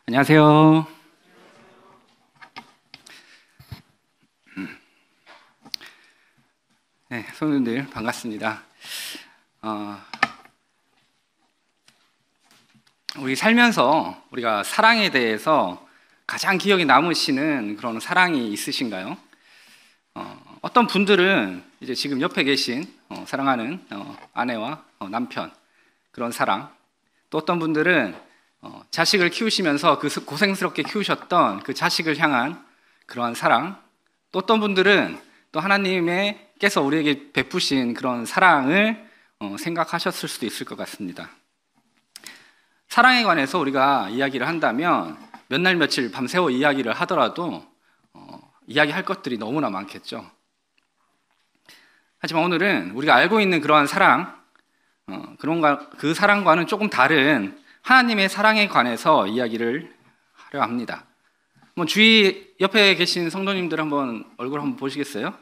안녕하세요. 네, 성도님들 반갑습니다. 우리 살면서 우리가 사랑에 대해서 가장 기억에 남으시는 그런 사랑이 있으신가요? 어떤 분들은 이제 지금 옆에 계신 사랑하는 아내와 남편, 그런 사랑, 또 어떤 분들은 자식을 키우시면서 그 고생스럽게 키우셨던 그 자식을 향한 그러한 사랑, 또 어떤 분들은 또 하나님께서 우리에게 베푸신 그런 사랑을 생각하셨을 수도 있을 것 같습니다. 사랑에 관해서 우리가 이야기를 한다면 몇 날 며칠 밤새워 이야기를 하더라도 이야기할 것들이 너무나 많겠죠. 하지만 오늘은 우리가 알고 있는 그러한 사랑, 그 사랑과는 조금 다른 하나님의 사랑에 관해서 이야기를 하려 합니다. 주위 옆에 계신 성도님들 한번 얼굴 한번 보시겠어요?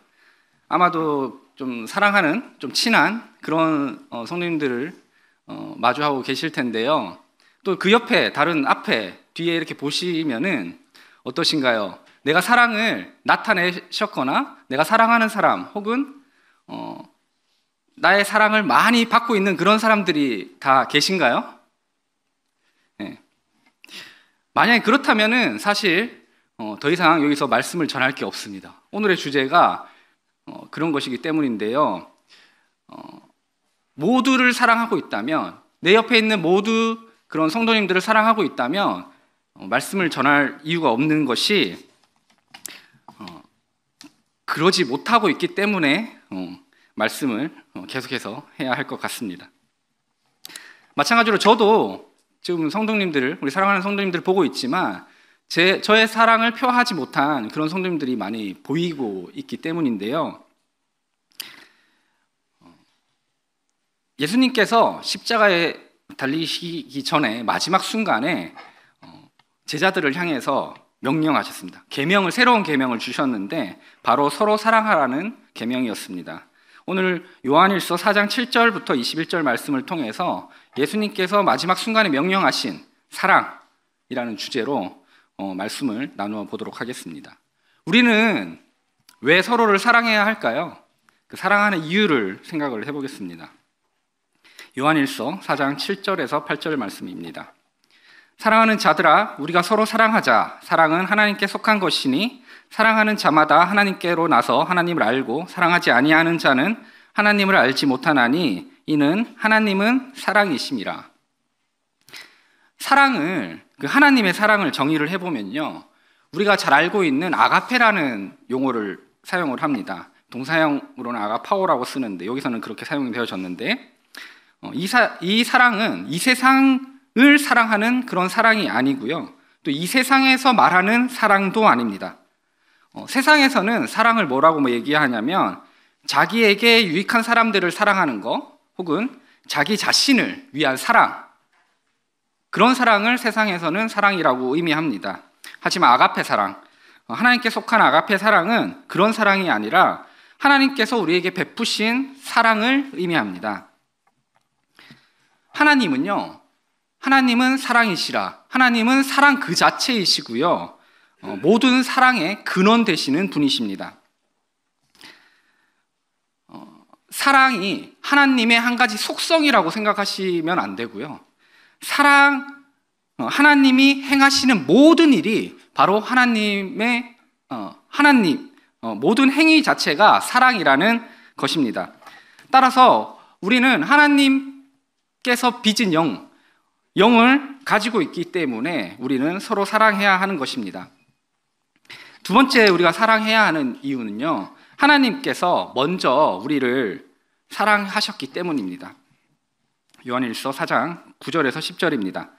아마도 좀 사랑하는, 좀 친한 그런 성도님들을 마주하고 계실 텐데요. 또 그 옆에, 다른 앞에, 뒤에 이렇게 보시면은 어떠신가요? 내가 사랑을 나타내셨거나 내가 사랑하는 사람 혹은 나의 사랑을 많이 받고 있는 그런 사람들이 다 계신가요? 네. 만약에 그렇다면은 사실 더 이상 여기서 말씀을 전할 게 없습니다. 오늘의 주제가 그런 것이기 때문인데요. 모두를 사랑하고 있다면, 내 옆에 있는 모두 그런 성도님들을 사랑하고 있다면 말씀을 전할 이유가 없는 것이 그러지 못하고 있기 때문에 말씀을 계속해서 해야 할 것 같습니다. 마찬가지로 저도 지금 성도님들을, 우리 사랑하는 성도님들을 보고 있지만 저의 사랑을 표하지 못한 그런 성도님들이 많이 보이고 있기 때문인데요. 예수님께서 십자가에 달리시기 전에 마지막 순간에 제자들을 향해서 명령하셨습니다. 새로운 계명을 주셨는데 바로 서로 사랑하라는 계명이었습니다. 오늘 요한일서 4장 7절부터 21절 말씀을 통해서 예수님께서 마지막 순간에 명령하신 사랑이라는 주제로 말씀을 나누어 보도록 하겠습니다. 우리는 왜 서로를 사랑해야 할까요? 그 사랑하는 이유를 생각을 해보겠습니다. 요한일서 4장 7절에서 8절 말씀입니다. 사랑하는 자들아, 우리가 서로 사랑하자. 사랑은 하나님께 속한 것이니 사랑하는 자마다 하나님께로 나서 하나님을 알고 사랑하지 아니하는 자는 하나님을 알지 못하나니 이는 하나님은 사랑이심이라. 하나님의 사랑을 정의를 해보면요, 우리가 잘 알고 있는 아가페라는 용어를 사용을 합니다. 동사형으로는 아가파오라고 쓰는데 여기서는 그렇게 사용이 되어졌는데, 이 사랑은 이 세상을 사랑하는 그런 사랑이 아니고요, 또 이 세상에서 말하는 사랑도 아닙니다. 세상에서는 사랑을 뭐라고 얘기하냐면 자기에게 유익한 사람들을 사랑하는 거, 혹은 자기 자신을 위한 사랑, 그런 사랑을 세상에서는 사랑이라고 의미합니다. 하지만 아가페 사랑, 하나님께 속한 아가페 사랑은 그런 사랑이 아니라 하나님께서 우리에게 베푸신 사랑을 의미합니다. 하나님은 사랑이시라. 하나님은 사랑 그 자체이시고요, 모든 사랑의 근원 되시는 분이십니다. 사랑이 하나님의 한 가지 속성이라고 생각하시면 안 되고요, 하나님이 행하시는 모든 일이 바로 모든 행위 자체가 사랑이라는 것입니다. 따라서 우리는 하나님께서 빚은 영을 가지고 있기 때문에 우리는 서로 사랑해야 하는 것입니다. 두 번째 우리가 사랑해야 하는 이유는요, 하나님께서 먼저 우리를 사랑하셨기 때문입니다. 요한일서 4장 9절에서 10절입니다.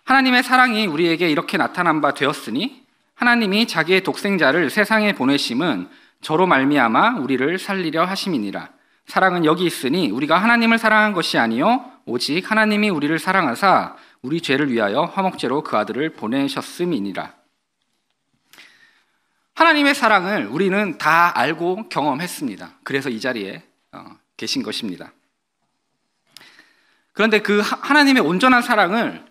하나님의 사랑이 우리에게 이렇게 나타난 바 되었으니 하나님이 자기의 독생자를 세상에 보내심은 저로 말미암아 우리를 살리려 하심이니라. 사랑은 여기 있으니 우리가 하나님을 사랑한 것이 아니요 오직 하나님이 우리를 사랑하사 우리 죄를 위하여 화목제로 그 아들을 보내셨음이니라. 하나님의 사랑을 우리는 다 알고 경험했습니다. 그래서 이 자리에 계신 것입니다. 그런데 그 하나님의 온전한 사랑을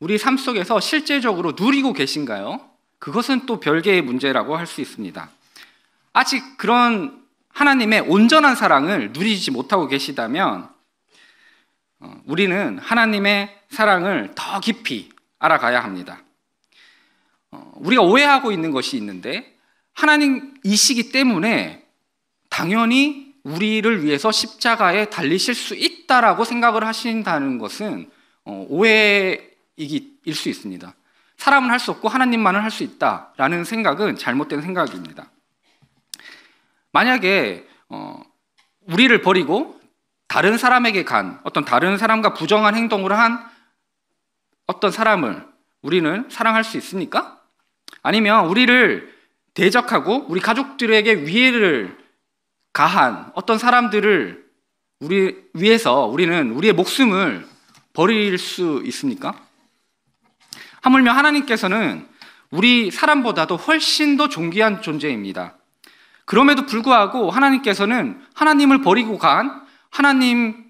우리 삶 속에서 실제적으로 누리고 계신가요? 그것은 또 별개의 문제라고 할 수 있습니다. 아직 그런 하나님의 온전한 사랑을 누리지 못하고 계시다면 우리는 하나님의 사랑을 더 깊이 알아가야 합니다. 우리가 오해하고 있는 것이 있는데, 하나님이시기 때문에 당연히 우리를 위해서 십자가에 달리실 수 있다라고 생각을 하신다는 것은 오해일 수 있습니다. 사람은 할 수 없고 하나님만은 할 수 있다라는 생각은 잘못된 생각입니다. 만약에 우리를 버리고 다른 사람에게 간 어떤 다른 사람과 부정한 행동을 한 어떤 사람을 우리는 사랑할 수 있습니까? 아니면 우리를 대적하고 우리 가족들에게 위해를 가한 어떤 사람들을 위해서 우리는 우리의 목숨을 버릴 수 있습니까? 하물며 하나님께서는 우리 사람보다도 훨씬 더 존귀한 존재입니다. 그럼에도 불구하고 하나님께서는 하나님을 버리고 간, 하나님을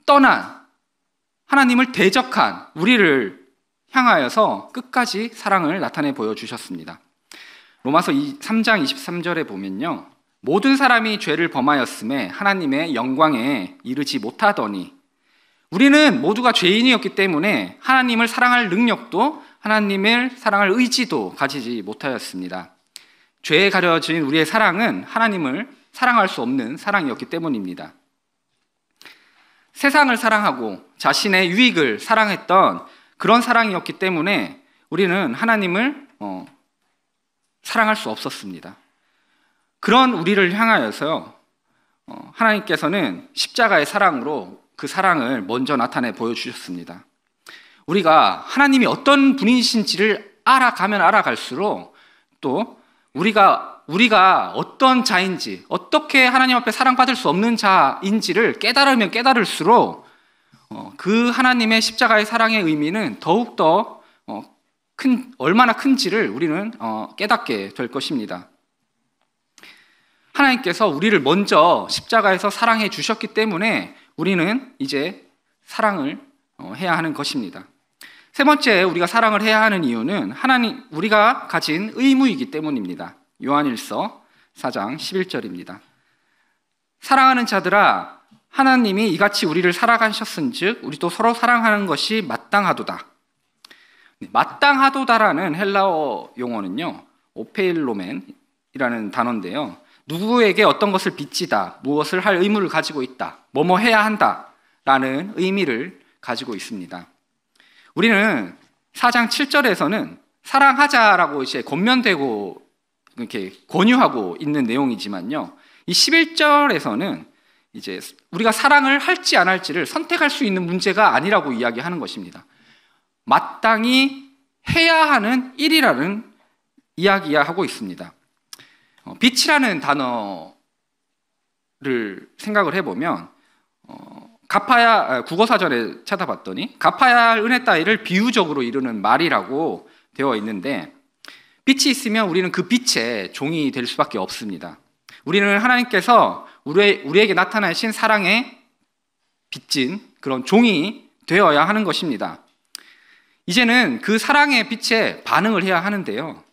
떠난, 하나님을 대적한 우리를 향하여서 끝까지 사랑을 나타내 보여주셨습니다. 로마서 3장 23절에 보면요, 모든 사람이 죄를 범하였음에 하나님의 영광에 이르지 못하더니, 우리는 모두가 죄인이었기 때문에 하나님을 사랑할 능력도, 하나님을 사랑할 의지도 가지지 못하였습니다. 죄에 가려진 우리의 사랑은 하나님을 사랑할 수 없는 사랑이었기 때문입니다. 세상을 사랑하고 자신의 유익을 사랑했던 그런 사랑이었기 때문에 우리는 하나님을 사랑할 수 없었습니다. 그런 우리를 향하여서 하나님께서는 십자가의 사랑으로 그 사랑을 먼저 나타내 보여주셨습니다. 우리가 하나님이 어떤 분이신지를 알아가면 알아갈수록, 또 우리가 어떤 자인지, 어떻게 하나님 앞에 사랑받을 수 없는 자인지를 깨달으면 깨달을수록 그 하나님의 십자가의 사랑의 의미는 더욱더 얼마나 큰지를 우리는 깨닫게 될 것입니다. 하나님께서 우리를 먼저 십자가에서 사랑해 주셨기 때문에 우리는 이제 사랑을 해야 하는 것입니다. 세 번째, 우리가 사랑을 해야 하는 이유는 우리가 가진 의무이기 때문입니다. 요한일서 4장 11절입니다. 사랑하는 자들아, 하나님이 이같이 우리를 사랑하셨은즉 우리도 서로 사랑하는 것이 마땅하도다. 마땅하도다라는 헬라어 용어는요, 오페일로멘이라는 단어인데요, 누구에게 어떤 것을 빚지다, 무엇을 할 의무를 가지고 있다, 뭐뭐 해야 한다라는 의미를 가지고 있습니다. 우리는 4장 7절에서는 사랑하자라고 이제 권면되고 이렇게 권유하고 있는 내용이지만요, 이 11절에서는 이제 우리가 사랑을 할지 안 할지를 선택할 수 있는 문제가 아니라고 이야기하는 것입니다. 마땅히 해야 하는 일이라는 이야기하고 있습니다. 빛이라는 단어를 생각을 해보면 국어사전에 찾아봤더니 갚아야 할 은혜 따위를 비유적으로 이루는 말이라고 되어 있는데, 빛이 있으면 우리는 그 빛의 종이 될 수밖에 없습니다. 우리는 하나님께서 우리에게 나타나신 사랑에 빚진 그런 종이 되어야 하는 것입니다. 이제는 그 사랑의 빛에 반응을 해야 하는데요,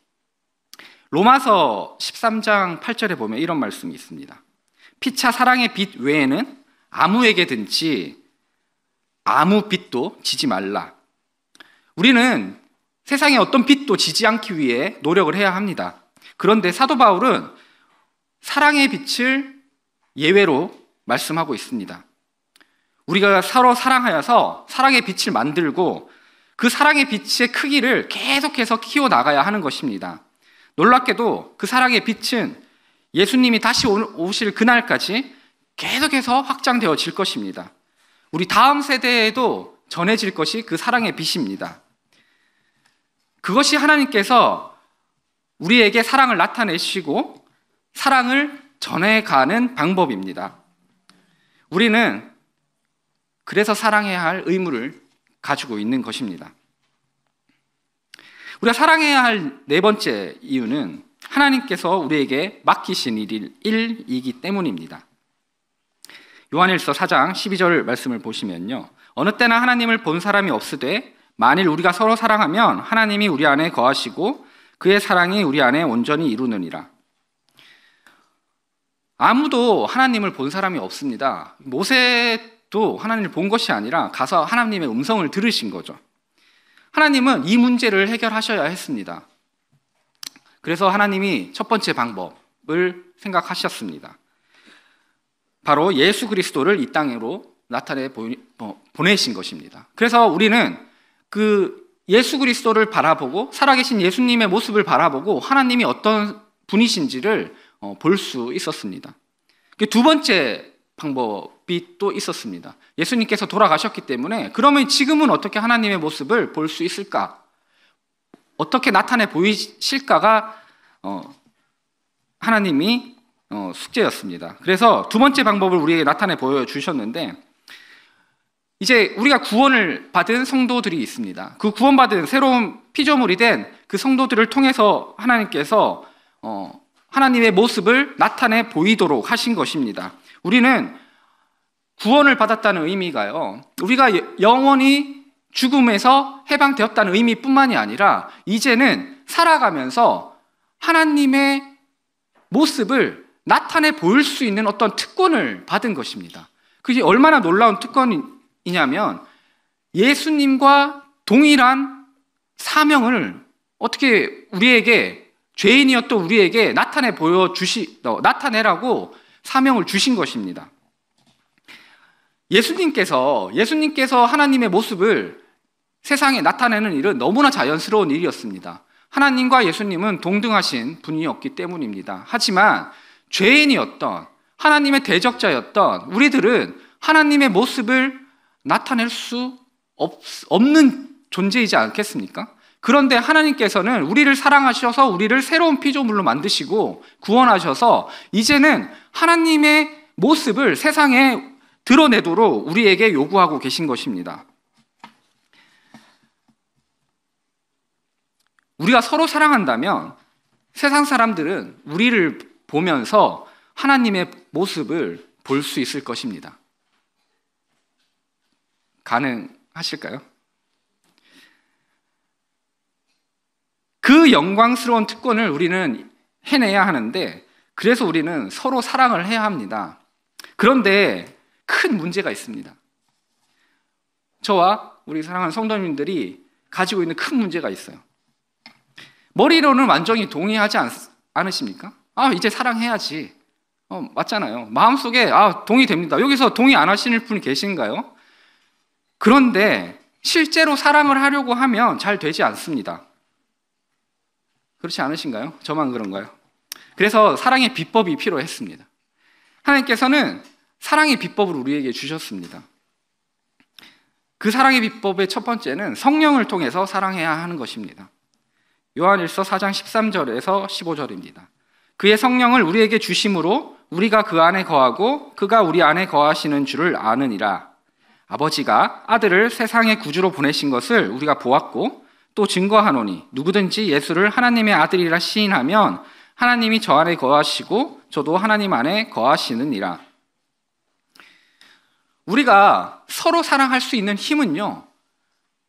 로마서 13장 8절에 보면 이런 말씀이 있습니다. 피차 사랑의 빛 외에는 아무에게든지 아무 빛도 지지 말라. 우리는 세상에 어떤 빛도 지지 않기 위해 노력을 해야 합니다. 그런데 사도 바울은 사랑의 빛을 예외로 말씀하고 있습니다. 우리가 서로 사랑하여서 사랑의 빛을 만들고 그 사랑의 빛의 크기를 계속해서 키워나가야 하는 것입니다. 놀랍게도 그 사랑의 빛은 예수님이 다시 오실 그날까지 계속해서 확장되어질 것입니다. 우리 다음 세대에도 전해질 것이 그 사랑의 빛입니다. 그것이 하나님께서 우리에게 사랑을 나타내시고 사랑을 전해가는 방법입니다. 우리는 그래서 사랑해야 할 의무를 가지고 있는 것입니다. 우리가 사랑해야 할 네 번째 이유는 하나님께서 우리에게 맡기신 일이기 때문입니다. 요한일서 4장 12절 말씀을 보시면요, 어느 때나 하나님을 본 사람이 없으되 만일 우리가 서로 사랑하면 하나님이 우리 안에 거하시고 그의 사랑이 우리 안에 온전히 이루느니라. 아무도 하나님을 본 사람이 없습니다. 모세도 하나님을 본 것이 아니라 가서 하나님의 음성을 들으신 거죠. 하나님은 이 문제를 해결하셔야 했습니다. 그래서 하나님이 첫 번째 방법을 생각하셨습니다. 바로 예수 그리스도를 이 땅으로 나타내 보내신 것입니다. 그래서 우리는 그 예수 그리스도를 바라보고 살아계신 예수님의 모습을 바라보고 하나님이 어떤 분이신지를 볼 수 있었습니다. 두 번째 방법이 또 있었습니다. 예수님께서 돌아가셨기 때문에 그러면 지금은 어떻게 하나님의 모습을 볼 수 있을까? 어떻게 나타내 보이실까가 하나님이 숙제였습니다. 그래서 두 번째 방법을 우리에게 나타내 보여주셨는데, 이제 우리가 구원을 받은 성도들이 있습니다. 그 구원받은 새로운 피조물이 된 그 성도들을 통해서 하나님께서 하나님의 모습을 나타내 보이도록 하신 것입니다. 우리는 구원을 받았다는 의미가요, 우리가 영원히 죽음에서 해방되었다는 의미뿐만이 아니라 이제는 살아가면서 하나님의 모습을 나타내 보일 수 있는 어떤 특권을 받은 것입니다. 그게 얼마나 놀라운 특권이냐면 예수님과 동일한 사명을 어떻게 우리에게, 죄인이었던 우리에게 나타내라고 사명을 주신 것입니다. 예수님께서 하나님의 모습을 세상에 나타내는 일은 너무나 자연스러운 일이었습니다. 하나님과 예수님은 동등하신 분이었기 때문입니다. 하지만 죄인이었던, 하나님의 대적자였던 우리들은 하나님의 모습을 나타낼 수 없는 존재이지 않겠습니까? 그런데 하나님께서는 우리를 사랑하셔서 우리를 새로운 피조물로 만드시고 구원하셔서 이제는 하나님의 모습을 세상에 드러내도록 우리에게 요구하고 계신 것입니다. 우리가 서로 사랑한다면 세상 사람들은 우리를 보면서 하나님의 모습을 볼 수 있을 것입니다. 가능하실까요? 그 영광스러운 특권을 우리는 해내야 하는데, 그래서 우리는 서로 사랑을 해야 합니다. 그런데 큰 문제가 있습니다. 저와 우리 사랑하는 성도님들이 가지고 있는 큰 문제가 있어요. 머리로는 완전히 동의하지 않으십니까? 이제 사랑해야지. 맞잖아요. 마음속에 동의됩니다. 여기서 동의 안 하시는 분이 계신가요? 그런데 실제로 사랑을 하려고 하면 잘 되지 않습니다. 그렇지 않으신가요? 저만 그런가요? 그래서 사랑의 비법이 필요했습니다. 하나님께서는 사랑의 비법을 우리에게 주셨습니다. 그 사랑의 비법의 첫 번째는 성령을 통해서 사랑해야 하는 것입니다. 요한일서 4장 13절에서 15절입니다. 그의 성령을 우리에게 주심으로 우리가 그 안에 거하고 그가 우리 안에 거하시는 줄을 아느니라. 아버지가 아들을 세상의 구주로 보내신 것을 우리가 보았고 또 증거하노니 누구든지 예수를 하나님의 아들이라 시인하면 하나님이 저 안에 거하시고 저도 하나님 안에 거하시느니라. 우리가 서로 사랑할 수 있는 힘은요,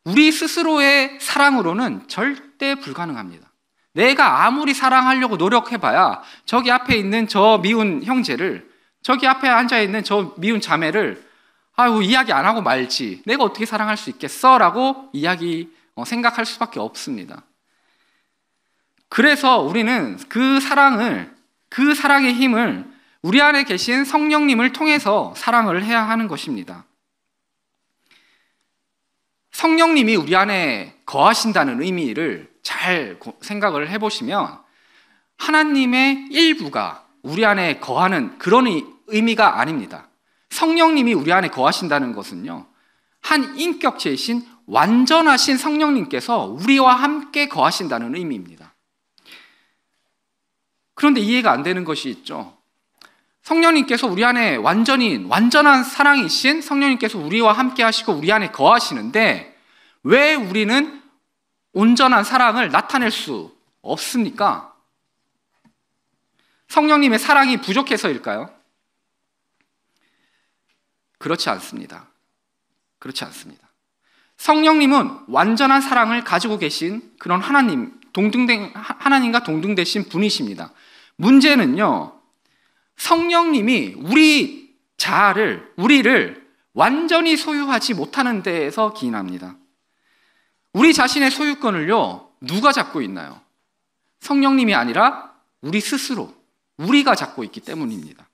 우리 스스로의 사랑으로는 절대 불가능합니다. 내가 아무리 사랑하려고 노력해봐야 저기 앞에 있는 저 미운 형제를, 저기 앞에 앉아있는 저 미운 자매를 이야기 안 하고 말지, 내가 어떻게 사랑할 수 있겠어? 라고 생각할 수밖에 없습니다. 그래서 우리는 그 사랑의 힘을 우리 안에 계신 성령님을 통해서 사랑을 해야 하는 것입니다. 성령님이 우리 안에 거하신다는 의미를 잘 생각을 해보시면 하나님의 일부가 우리 안에 거하는 그런 의미가 아닙니다. 성령님이 우리 안에 거하신다는 것은요, 한 인격체이신 완전하신 성령님께서 우리와 함께 거하신다는 의미입니다. 그런데 이해가 안 되는 것이 있죠. 성령님께서 우리 안에 완전한 사랑이신 성령님께서 우리와 함께 하시고 우리 안에 거하시는데 왜 우리는 온전한 사랑을 나타낼 수 없습니까? 성령님의 사랑이 부족해서일까요? 그렇지 않습니다. 그렇지 않습니다. 성령님은 완전한 사랑을 가지고 계신 그런 하나님과 동등되신 분이십니다. 문제는요, 성령님이 우리를 완전히 소유하지 못하는 데에서 기인합니다. 우리 자신의 소유권을요, 누가 잡고 있나요? 성령님이 아니라 우리 스스로, 우리가 잡고 있기 때문입니다.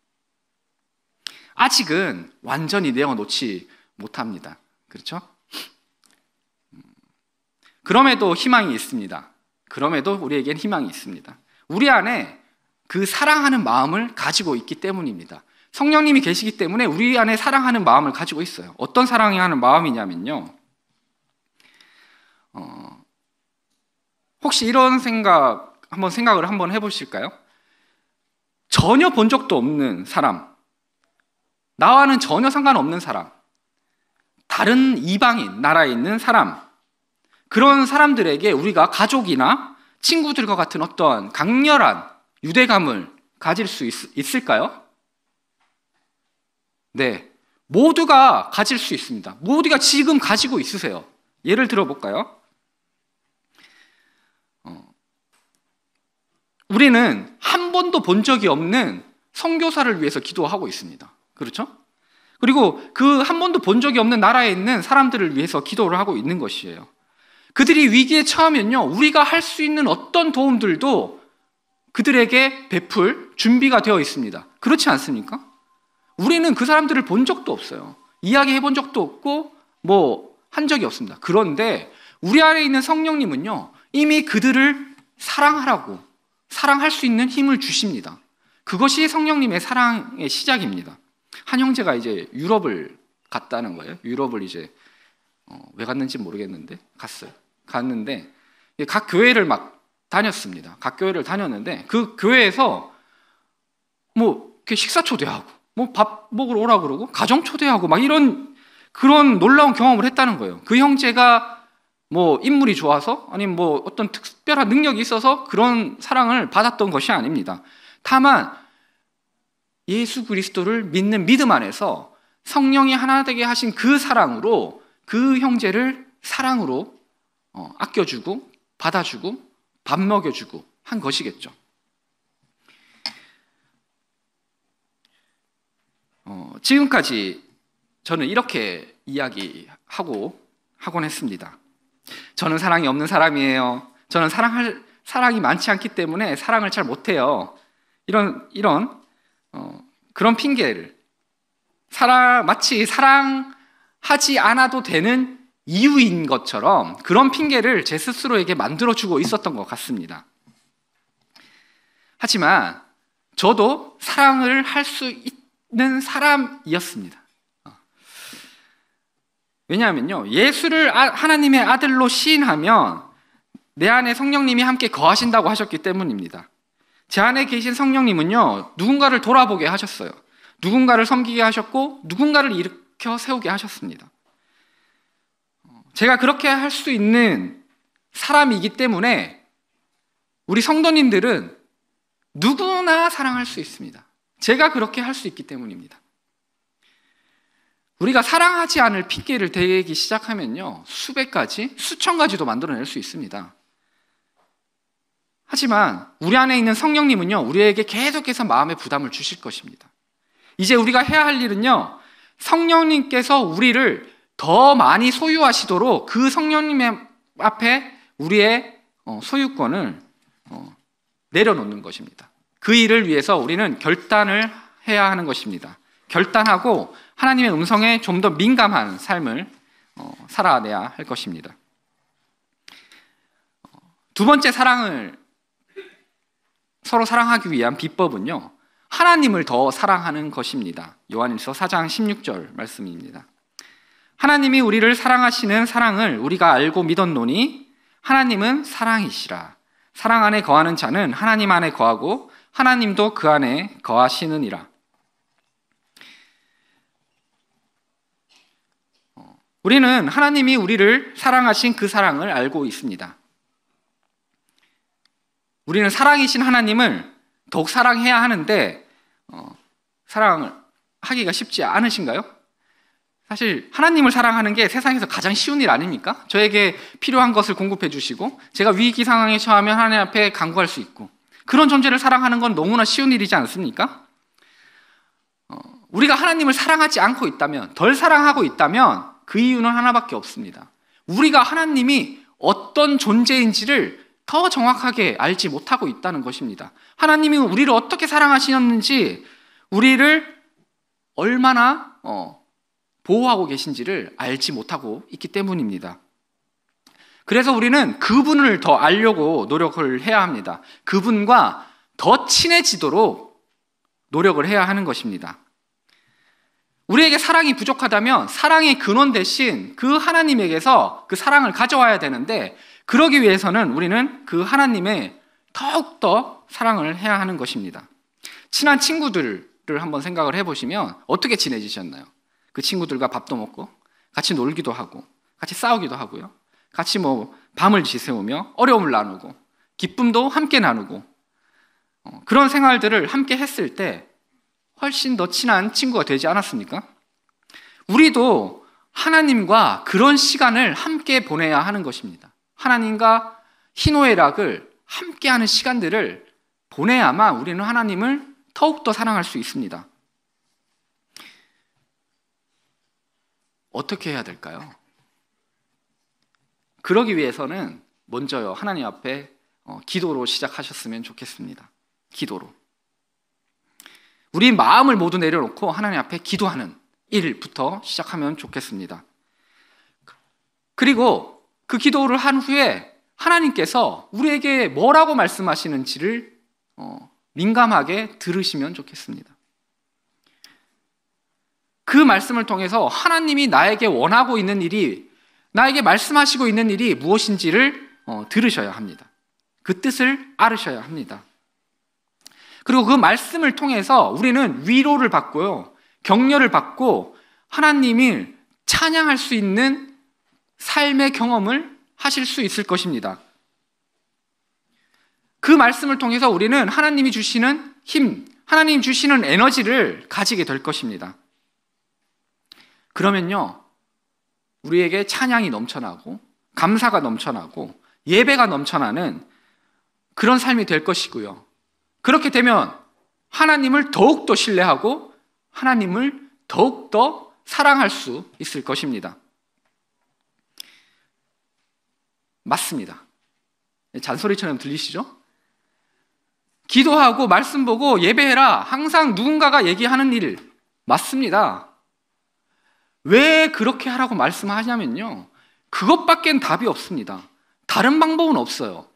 아직은 완전히 내어놓지 못합니다. 그렇죠? 그럼에도 희망이 있습니다. 그럼에도 우리에겐 희망이 있습니다. 우리 안에 그 사랑하는 마음을 가지고 있기 때문입니다. 성령님이 계시기 때문에 우리 안에 사랑하는 마음을 가지고 있어요. 어떤 사랑하는 마음이냐면요, 혹시 이런 생각을 한번 해보실까요? 전혀 본 적도 없는 사람, 나와는 전혀 상관없는 사람, 다른 이방인 나라에 있는 사람, 그런 사람들에게 우리가 가족이나 친구들과 같은 어떠한 강렬한 유대감을 가질 수 있을까요? 네, 모두가 가질 수 있습니다. 모두가 지금 가지고 있으세요. 예를 들어볼까요? 우리는 한 번도 본 적이 없는 선교사를 위해서 기도하고 있습니다. 그렇죠? 그리고 그 한 번도 본 적이 없는 나라에 있는 사람들을 위해서 기도를 하고 있는 것이에요. 그들이 위기에 처하면요, 우리가 할 수 있는 어떤 도움들도 그들에게 베풀 준비가 되어 있습니다. 그렇지 않습니까? 우리는 그 사람들을 본 적도 없어요. 이야기해 본 적도 없고 한 적이 없습니다. 그런데 우리 안에 있는 성령님은요, 이미 그들을 사랑할 수 있는 힘을 주십니다. 그것이 성령님의 사랑의 시작입니다. 한 형제가 이제 유럽을 갔다는 거예요. 유럽을 이제 왜 갔는지 모르겠는데 갔는데 각 교회를 막 다녔습니다. 각 교회를 다녔는데 그 교회에서 이렇게 식사 초대하고 밥 먹으러 오라 그러고 가정 초대하고 막 이런 그런 놀라운 경험을 했다는 거예요. 그 형제가 인물이 좋아서 아니면 어떤 특별한 능력이 있어서 그런 사랑을 받았던 것이 아닙니다. 다만 예수 그리스도를 믿는 믿음 안에서 성령이 하나 되게 하신 그 사랑으로 그 형제를 사랑으로 아껴주고 받아주고 밥 먹여주고 한 것이겠죠. 지금까지 저는 이렇게 이야기하곤 했습니다. 저는 사랑이 없는 사람이에요. 저는 사랑이 많지 않기 때문에 사랑을 잘 못해요. 그런 핑계를 마치 사랑하지 않아도 되는 이유인 것처럼 그런 핑계를 제 스스로에게 만들어주고 있었던 것 같습니다. 하지만 저도 사랑을 할 수 있는 사람이었습니다. 왜냐하면요, 예수를 하나님의 아들로 시인하면 내 안에 성령님이 함께 거하신다고 하셨기 때문입니다. 제 안에 계신 성령님은요, 누군가를 돌아보게 하셨어요. 누군가를 섬기게 하셨고 누군가를 일으켜 세우게 하셨습니다. 제가 그렇게 할 수 있는 사람이기 때문에 우리 성도님들은 누구나 사랑할 수 있습니다. 제가 그렇게 할 수 있기 때문입니다. 우리가 사랑하지 않을 핑계를 대기 시작하면요, 수백 가지, 수천 가지도 만들어낼 수 있습니다. 하지만 우리 안에 있는 성령님은요, 우리에게 계속해서 마음의 부담을 주실 것입니다. 이제 우리가 해야 할 일은요, 성령님께서 우리를 더 많이 소유하시도록 그 성령님의 앞에 우리의 소유권을 내려놓는 것입니다. 그 일을 위해서 우리는 결단을 해야 하는 것입니다. 결단하고 하나님의 음성에 좀 더 민감한 삶을 살아내야 할 것입니다. 두 번째 서로 사랑하기 위한 비법은요, 하나님을 더 사랑하는 것입니다. 요한일서 4장 16절 말씀입니다. 하나님이 우리를 사랑하시는 사랑을 우리가 알고 믿었노니 하나님은 사랑이시라. 사랑 안에 거하는 자는 하나님 안에 거하고 하나님도 그 안에 거하시느니라. 우리는 하나님이 우리를 사랑하신 그 사랑을 알고 있습니다. 우리는 사랑이신 하나님을 더욱 사랑해야 하는데 사랑을 하기가 쉽지 않으신가요? 사실 하나님을 사랑하는 게 세상에서 가장 쉬운 일 아닙니까? 저에게 필요한 것을 공급해 주시고 제가 위기 상황에 처하면 하나님 앞에 간구할 수 있고 그런 존재를 사랑하는 건 너무나 쉬운 일이지 않습니까? 우리가 하나님을 사랑하지 않고 있다면, 덜 사랑하고 있다면 그 이유는 하나밖에 없습니다. 우리가 하나님이 어떤 존재인지를 더 정확하게 알지 못하고 있다는 것입니다. 하나님이 우리를 어떻게 사랑하시는지, 우리를 얼마나 보호하고 계신지를 알지 못하고 있기 때문입니다. 그래서 우리는 그분을 더 알려고 노력을 해야 합니다. 그분과 더 친해지도록 노력을 해야 하는 것입니다. 우리에게 사랑이 부족하다면 사랑의 근원 대신 그 하나님에게서 그 사랑을 가져와야 되는데, 그러기 위해서는 우리는 그 하나님의 더욱더 사랑을 해야 하는 것입니다. 친한 친구들을 한번 생각을 해보시면 어떻게 친해지셨나요? 그 친구들과 밥도 먹고 같이 놀기도 하고 같이 싸우기도 하고요. 같이 밤을 지새우며 어려움을 나누고 기쁨도 함께 나누고 그런 생활들을 함께 했을 때 훨씬 더 친한 친구가 되지 않았습니까? 우리도 하나님과 그런 시간을 함께 보내야 하는 것입니다. 하나님과 희노애락을 함께하는 시간들을 보내야만 우리는 하나님을 더욱더 사랑할 수 있습니다. 어떻게 해야 될까요? 그러기 위해서는 먼저요, 하나님 앞에 기도로 시작하셨으면 좋겠습니다. 기도로. 우리 마음을 모두 내려놓고 하나님 앞에 기도하는 일부터 시작하면 좋겠습니다. 그리고 그 기도를 한 후에 하나님께서 우리에게 뭐라고 말씀하시는지를 민감하게 들으시면 좋겠습니다. 그 말씀을 통해서 하나님이 나에게 원하고 있는 일이, 나에게 말씀하시고 있는 일이 무엇인지를 들으셔야 합니다. 그 뜻을 알으셔야 합니다. 그리고 그 말씀을 통해서 우리는 위로를 받고요, 격려를 받고 하나님을 찬양할 수 있는 삶의 경험을 하실 수 있을 것입니다. 그 말씀을 통해서 우리는 하나님이 주시는 힘, 하나님이 주시는 에너지를 가지게 될 것입니다. 그러면요, 우리에게 찬양이 넘쳐나고 감사가 넘쳐나고 예배가 넘쳐나는 그런 삶이 될 것이고요. 그렇게 되면 하나님을 더욱더 신뢰하고 하나님을 더욱더 사랑할 수 있을 것입니다. 맞습니다. 잔소리처럼 들리시죠? 기도하고 말씀 보고 예배해라, 항상 누군가가 얘기하는 일 맞습니다. 왜 그렇게 하라고 말씀하냐면요, 그것밖엔 답이 없습니다. 다른 방법은 없어요.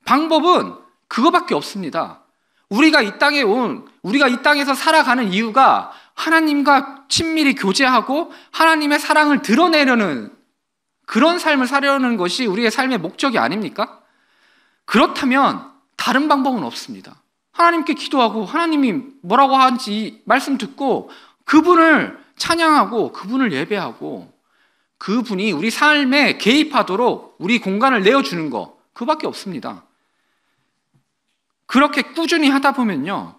방법은 그거밖에 없습니다. 우리가 이 땅에서 살아가는 이유가 하나님과 친밀히 교제하고 하나님의 사랑을 드러내려는 그런 삶을 살려는 것이 우리의 삶의 목적이 아닙니까? 그렇다면 다른 방법은 없습니다. 하나님께 기도하고 하나님이 뭐라고 하는지 말씀 듣고 그분을 찬양하고 그분을 예배하고 그분이 우리 삶에 개입하도록 우리 공간을 내어주는 거, 그밖에 없습니다. 그렇게 꾸준히 하다 보면요,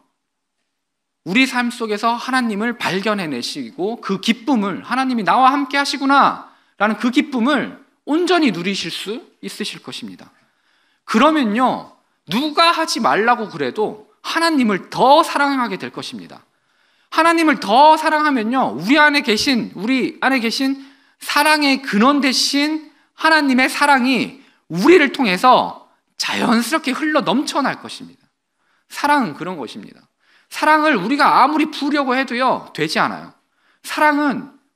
우리 삶 속에서 하나님을 발견해내시고 그 기쁨을, 하나님이 나와 함께 하시구나 라는 그 기쁨을 온전히 누리실 수 있으실 것입니다. 그러면요, 누가 하지 말라고 그래도 하나님을 더 사랑하게 될 것입니다. 하나님을 더 사랑하면요, 우리 안에 계신 사랑의 근원 대신 하나님의 사랑이 우리를 통해서 자연스럽게 흘러 넘쳐날 것입니다. 사랑은 그런 것입니다. 사랑을 우리가 아무리 부으려고 해도요, 되지 않아요.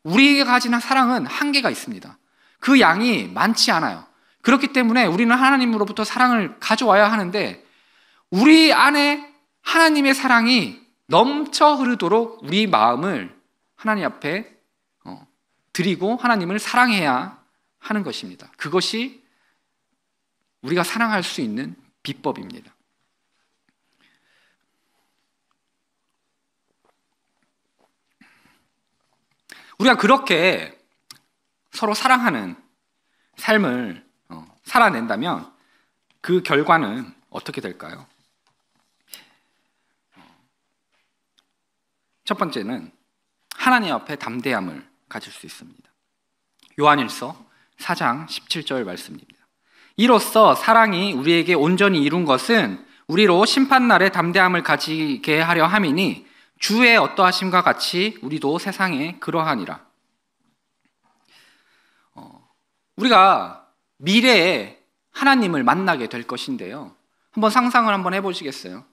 우리가 가진 사랑은 한계가 있습니다. 그 양이 많지 않아요. 그렇기 때문에 우리는 하나님으로부터 사랑을 가져와야 하는데, 우리 안에 하나님의 사랑이 넘쳐 흐르도록 우리 마음을 하나님 앞에 드리고 하나님을 사랑해야 하는 것입니다. 그것이 우리가 사랑할 수 있는 비법입니다. 우리가 그렇게 서로 사랑하는 삶을 살아낸다면 그 결과는 어떻게 될까요? 첫 번째는 하나님 앞에 담대함을 가질 수 있습니다. 요한일서 4장 17절 말씀입니다. 이로써 사랑이 우리에게 온전히 이룬 것은 우리로 심판날에 담대함을 가지게 하려 함이니 주의 어떠하심과 같이 우리도 세상에 그러하니라. 우리가 미래에 하나님을 만나게 될 것인데요. 한번 상상을 한번 해보시겠어요?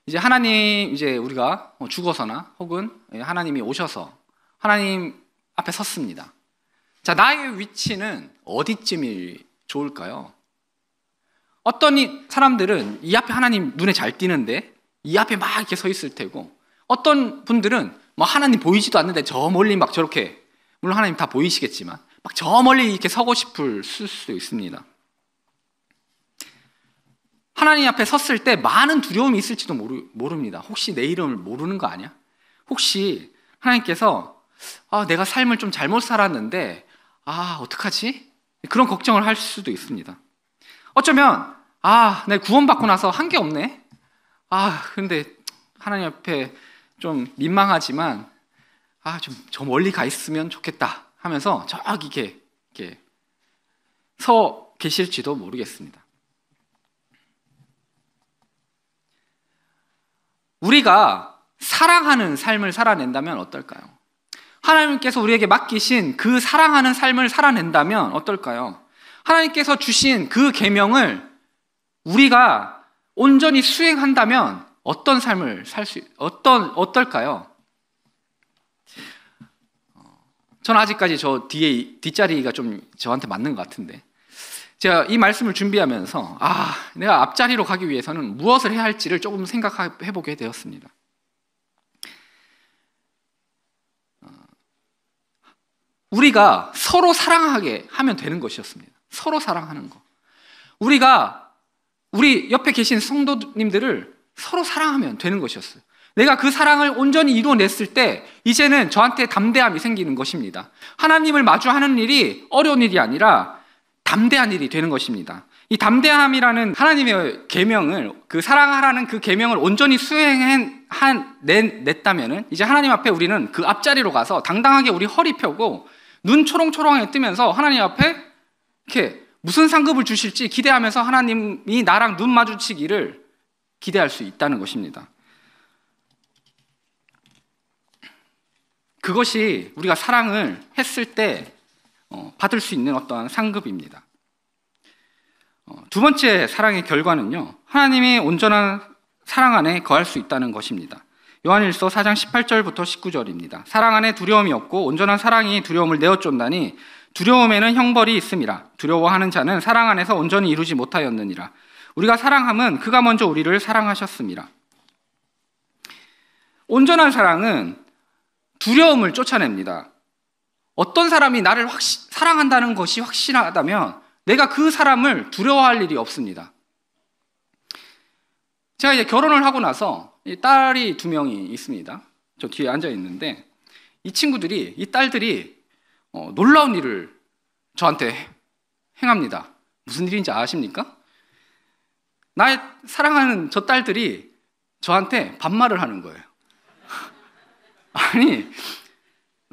이제 하나님, 이제 우리가 죽어서나 혹은 하나님이 오셔서 하나님 앞에 섰습니다. 자, 나의 위치는 어디쯤이 좋을까요? 어떤 사람들은 이 앞에 하나님 눈에 잘 띄는데 이 앞에 막 이렇게 서 있을 테고, 어떤 분들은 뭐 하나님 보이지도 않는데 저 멀리 막 저렇게, 물론 하나님 다 보이시겠지만 막 저 멀리 이렇게 서고 싶을 수도 있습니다. 하나님 앞에 섰을 때 많은 두려움이 있을지도 모릅니다. 혹시 내 이름을 모르는 거 아니야? 혹시 하나님께서 내가 삶을 좀 잘못 살았는데 어떡하지? 그런 걱정을 할 수도 있습니다. 어쩌면 내가 구원받고 나서 한 게 없네? 근데 하나님 앞에 좀 민망하지만 좀 저 멀리 가 있으면 좋겠다 하면서 저기 이렇게 서 계실지도 모르겠습니다. 우리가 사랑하는 삶을 살아낸다면 어떨까요? 하나님께서 우리에게 맡기신 그 사랑하는 삶을 살아낸다면 어떨까요? 하나님께서 주신 그 계명을 우리가 온전히 수행한다면 어떤 삶을 어떨까요? 저는 아직까지 저 뒷자리가 좀 저한테 맞는 것 같은데, 제가 이 말씀을 준비하면서 내가 앞자리로 가기 위해서는 무엇을 해야 할지를 조금 생각해 보게 되었습니다. 우리가 서로 사랑하게 하면 되는 것이었습니다. 서로 사랑하는 거. 우리가 우리 옆에 계신 성도님들을 서로 사랑하면 되는 것이었어요. 내가 그 사랑을 온전히 이루어냈을 때 이제는 저한테 담대함이 생기는 것입니다. 하나님을 마주하는 일이 어려운 일이 아니라 담대한 일이 되는 것입니다. 이 담대함이라는 하나님의 계명을, 그 사랑하라는 그 계명을 온전히 수행했다면은 이제 하나님 앞에 우리는 그 앞자리로 가서 당당하게 우리 허리 펴고 눈 초롱초롱하게 뜨면서 하나님 앞에 이렇게 무슨 상급을 주실지 기대하면서 하나님이 나랑 눈 마주치기를 기대할 수 있다는 것입니다. 그것이 우리가 사랑을 했을 때 받을 수 있는 어떠한 상급입니다. 두 번째 사랑의 결과는요, 하나님의 온전한 사랑 안에 거할 수 있다는 것입니다. 요한일서 4장 18절부터 19절입니다. 사랑 안에 두려움이 없고 온전한 사랑이 두려움을 내어쫓나니 두려움에는 형벌이 있음이라. 두려워하는 자는 사랑 안에서 온전히 이루지 못하였느니라. 우리가 사랑함은 그가 먼저 우리를 사랑하셨음이라. 온전한 사랑은 두려움을 쫓아냅니다. 어떤 사람이 나를 사랑한다는 것이 확실하다면 내가 그 사람을 두려워할 일이 없습니다. 제가 이제 결혼을 하고 나서 딸이 2명이 있습니다. 저 뒤에 앉아 있는데 이 딸들이 놀라운 일을 저한테 행합니다. 무슨 일인지 아십니까? 나의 사랑하는 저 딸들이 저한테 반말을 하는 거예요. 아니,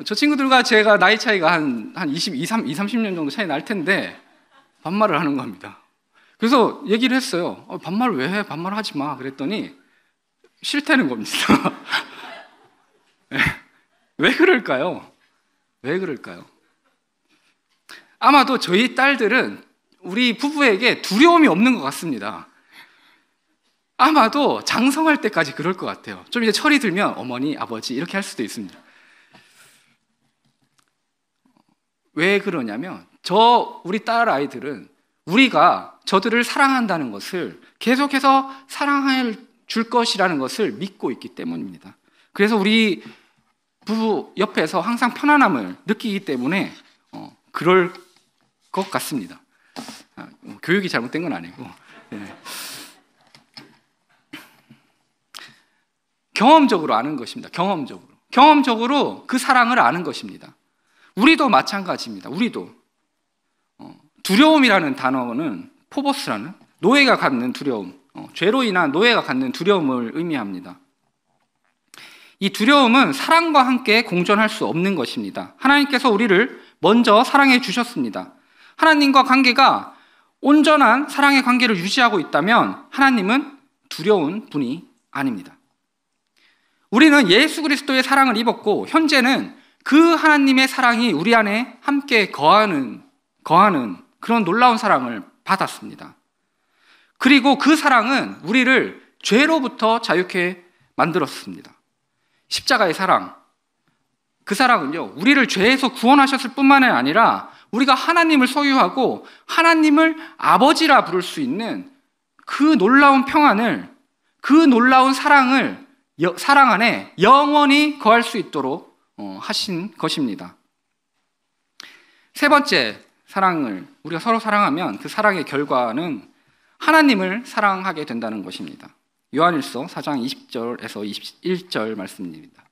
저 친구들과 제가 나이 차이가 한 30년 정도 차이 날 텐데 반말을 하는 겁니다. 그래서 얘기를 했어요. 반말을 왜 해? 반말 하지 마. 그랬더니 싫다는 겁니다. 왜 그럴까요? 왜 그럴까요? 아마도 저희 딸들은 우리 부부에게 두려움이 없는 것 같습니다. 아마도 장성할 때까지 그럴 것 같아요. 좀 이제 철이 들면 어머니, 아버지 이렇게 할 수도 있습니다. 왜 그러냐면 우리 딸 아이들은 우리가 저들을 사랑한다는 것을 계속해서 사랑해 줄 것이라는 것을 믿고 있기 때문입니다. 그래서 우리 부부 옆에서 항상 편안함을 느끼기 때문에 그럴 것 같습니다. 교육이 잘못된 건 아니고. 네. 경험적으로 아는 것입니다. 경험적으로 그 사랑을 아는 것입니다. 우리도 마찬가지입니다. 우리도 두려움이라는 단어는 포보스라는 노예가 갖는 두려움, 죄로 인한 노예가 갖는 두려움을 의미합니다. 이 두려움은 사랑과 함께 공존할 수 없는 것입니다. 하나님께서 우리를 먼저 사랑해 주셨습니다. 하나님과 관계가 온전한 사랑의 관계를 유지하고 있다면 하나님은 두려운 분이 아닙니다. 우리는 예수 그리스도의 사랑을 입었고 현재는 그 하나님의 사랑이 우리 안에 함께 거하는 그런 놀라운 사랑을 받았습니다. 그리고 그 사랑은 우리를 죄로부터 자유케 만들었습니다. 십자가의 사랑, 그 사랑은요, 우리를 죄에서 구원하셨을 뿐만 아니라 우리가 하나님을 소유하고 하나님을 아버지라 부를 수 있는 그 놀라운 평안을, 그 놀라운 사랑을 사랑 안에 영원히 거할 수 있도록 하신 것입니다. 세 번째, 사랑을 우리가 서로 사랑하면 그 사랑의 결과는 하나님을 사랑하게 된다는 것입니다. 요한일서 4장 20절에서 21절 말씀입니다.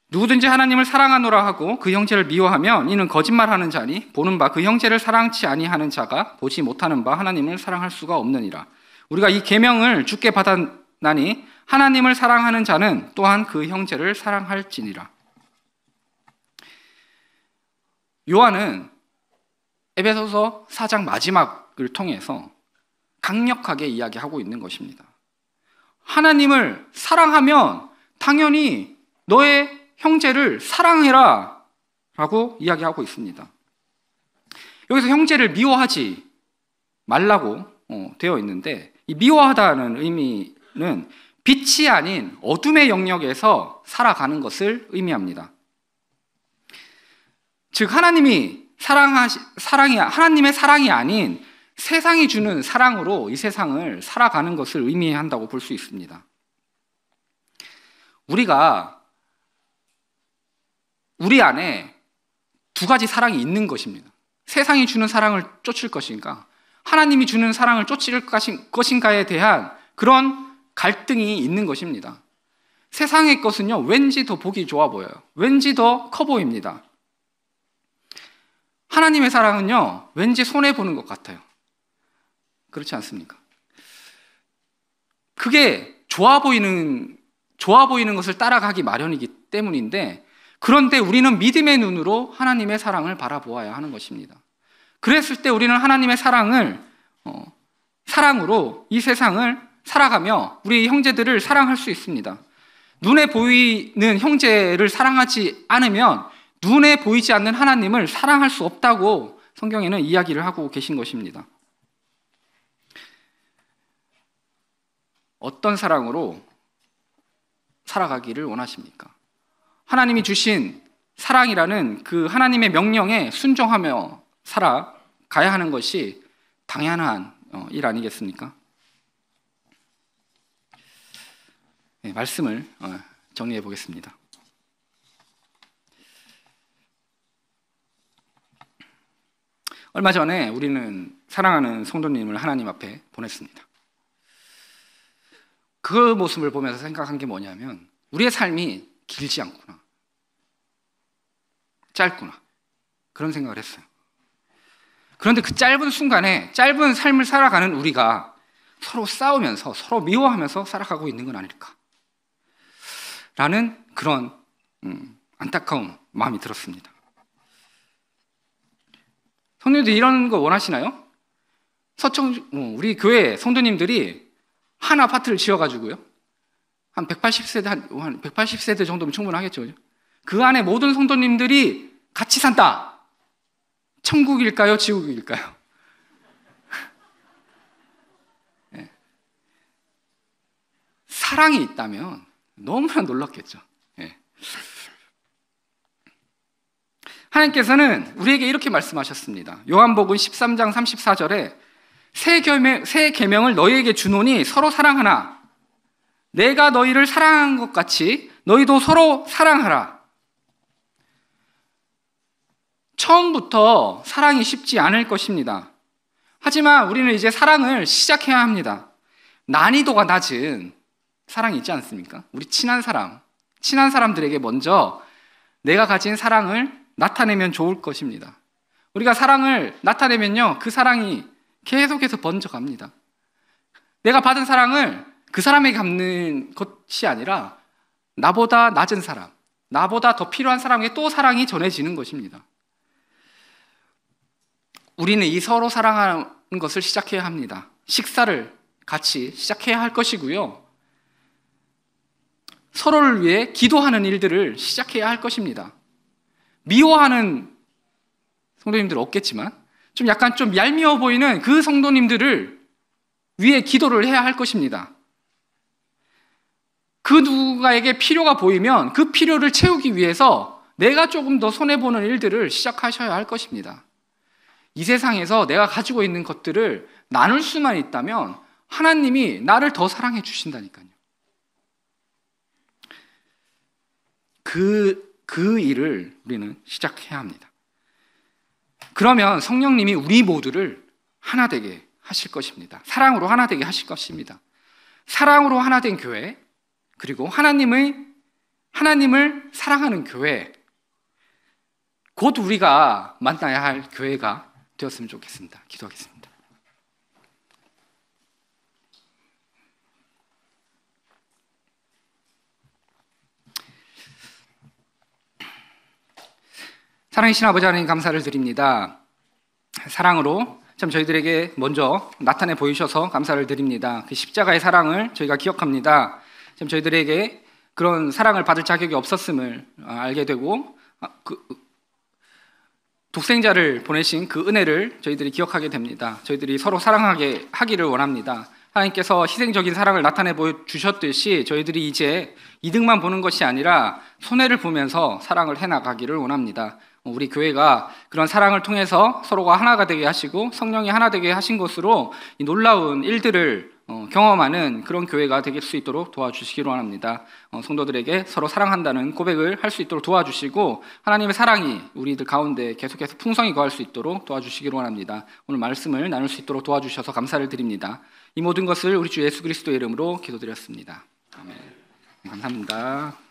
누구든지 하나님을 사랑하노라 하고 그 형제를 미워하면 이는 거짓말하는 자니 보는 바 그 형제를 사랑치 아니하는 자가 보지 못하는 바 하나님을 사랑할 수가 없느니라. 우리가 이 계명을 주께 받았나니 하나님을 사랑하는 자는 또한 그 형제를 사랑할지니라. 요한은 에베소서 4장 마지막을 통해서 강력하게 이야기하고 있는 것입니다. 하나님을 사랑하면 당연히 너의 형제를 사랑해라 라고 이야기하고 있습니다. 여기서 형제를 미워하지 말라고 되어 있는데 이 미워하다는 의미는 빛이 아닌 어둠의 영역에서 살아가는 것을 의미합니다. 즉 하나님의 사랑이 아닌 세상이 주는 사랑으로 이 세상을 살아가는 것을 의미한다고 볼 수 있습니다. 우리가 우리 안에 두 가지 사랑이 있는 것입니다. 세상이 주는 사랑을 쫓을 것인가, 하나님이 주는 사랑을 쫓을 것인가에 대한 그런 갈등이 있는 것입니다. 세상의 것은요, 왠지 더 보기 좋아 보여요. 왠지 더 커 보입니다. 하나님의 사랑은요, 왠지 손해보는 것 같아요. 그렇지 않습니까? 그게 좋아 보이는 것을 따라가기 마련이기 때문인데, 그런데 우리는 믿음의 눈으로 하나님의 사랑을 바라보아야 하는 것입니다. 그랬을 때 우리는 하나님의 사랑으로 이 세상을 살아가며 우리 형제들을 사랑할 수 있습니다. 눈에 보이는 형제를 사랑하지 않으면 눈에 보이지 않는 하나님을 사랑할 수 없다고 성경에는 이야기를 하고 계신 것입니다. 어떤 사랑으로 살아가기를 원하십니까? 하나님이 주신 사랑이라는 그 하나님의 명령에 순종하며 살아가야 하는 것이 당연한 일 아니겠습니까? 네, 말씀을 정리해 보겠습니다. 얼마 전에 우리는 사랑하는 성도님을 하나님 앞에 보냈습니다. 그 모습을 보면서 생각한 게 뭐냐면 우리의 삶이 길지 않구나, 짧구나, 그런 생각을 했어요. 그런데 그 짧은 순간에 짧은 삶을 살아가는 우리가 서로 싸우면서 서로 미워하면서 살아가고 있는 건 아닐까 라는 그런 안타까운 마음이 들었습니다. 성도님들 이런 거 원하시나요? 우리 교회 성도님들이 한 아파트를 지어가지고요, 한 180세대, 한 180세대 정도면 충분하겠죠. 그 안에 모든 성도님들이 같이 산다. 천국일까요? 지옥일까요? 네. 사랑이 있다면 너무나 놀랍겠죠. 네. 하나님께서는 우리에게 이렇게 말씀하셨습니다. 요한복음 13장 34절에 새 계명을 너희에게 주노니 서로 사랑하나 내가 너희를 사랑한 것 같이 너희도 서로 사랑하라. 처음부터 사랑이 쉽지 않을 것입니다. 하지만 우리는 이제 사랑을 시작해야 합니다. 난이도가 낮은 사랑이 있지 않습니까? 우리 친한 사람들에게 먼저 내가 가진 사랑을 나타내면 좋을 것입니다. 우리가 사랑을 나타내면요, 그 사랑이 계속해서 번져갑니다. 내가 받은 사랑을 그 사람에게 갚는 것이 아니라 나보다 낮은 사람, 나보다 더 필요한 사람에게 또 사랑이 전해지는 것입니다. 우리는 이 서로 사랑하는 것을 시작해야 합니다. 식사를 같이 시작해야 할 것이고요. 서로를 위해 기도하는 일들을 시작해야 할 것입니다. 미워하는 성도님들 없겠지만 좀 약간 좀 얄미워 보이는 그 성도님들을 위해 기도를 해야 할 것입니다. 그 누군가에게 필요가 보이면 그 필요를 채우기 위해서 내가 조금 더 손해보는 일들을 시작하셔야 할 것입니다. 이 세상에서 내가 가지고 있는 것들을 나눌 수만 있다면 하나님이 나를 더 사랑해 주신다니까요. 그 일을 우리는 시작해야 합니다. 그러면 성령님이 우리 모두를 하나 되게 하실 것입니다. 사랑으로 하나 되게 하실 것입니다. 사랑으로 하나 된 교회, 그리고 하나님을 사랑하는 교회, 곧 우리가 만나야 할 교회가 되었으면 좋겠습니다. 기도하겠습니다. 사랑이신 아버지 하나님 감사를 드립니다. 사랑으로 참 저희들에게 먼저 나타내 보이셔서 감사를 드립니다. 그 십자가의 사랑을 저희가 기억합니다. 참 저희들에게 그런 사랑을 받을 자격이 없었음을 알게 되고 독생자를 보내신 그 은혜를 저희들이 기억하게 됩니다. 저희들이 서로 사랑하게 하기를 원합니다. 하나님께서 희생적인 사랑을 나타내 보여주셨듯이 저희들이 이제 이득만 보는 것이 아니라 손해를 보면서 사랑을 해나가기를 원합니다. 우리 교회가 그런 사랑을 통해서 서로가 하나가 되게 하시고 성령이 하나 되게 하신 것으로 이 놀라운 일들을 경험하는 그런 교회가 될 수 있도록 도와주시기로 원합니다. 성도들에게 서로 사랑한다는 고백을 할 수 있도록 도와주시고 하나님의 사랑이 우리들 가운데 계속해서 풍성히 거할 수 있도록 도와주시기로 원합니다. 오늘 말씀을 나눌 수 있도록 도와주셔서 감사를 드립니다. 이 모든 것을 우리 주 예수 그리스도의 이름으로 기도드렸습니다. 아멘. 감사합니다.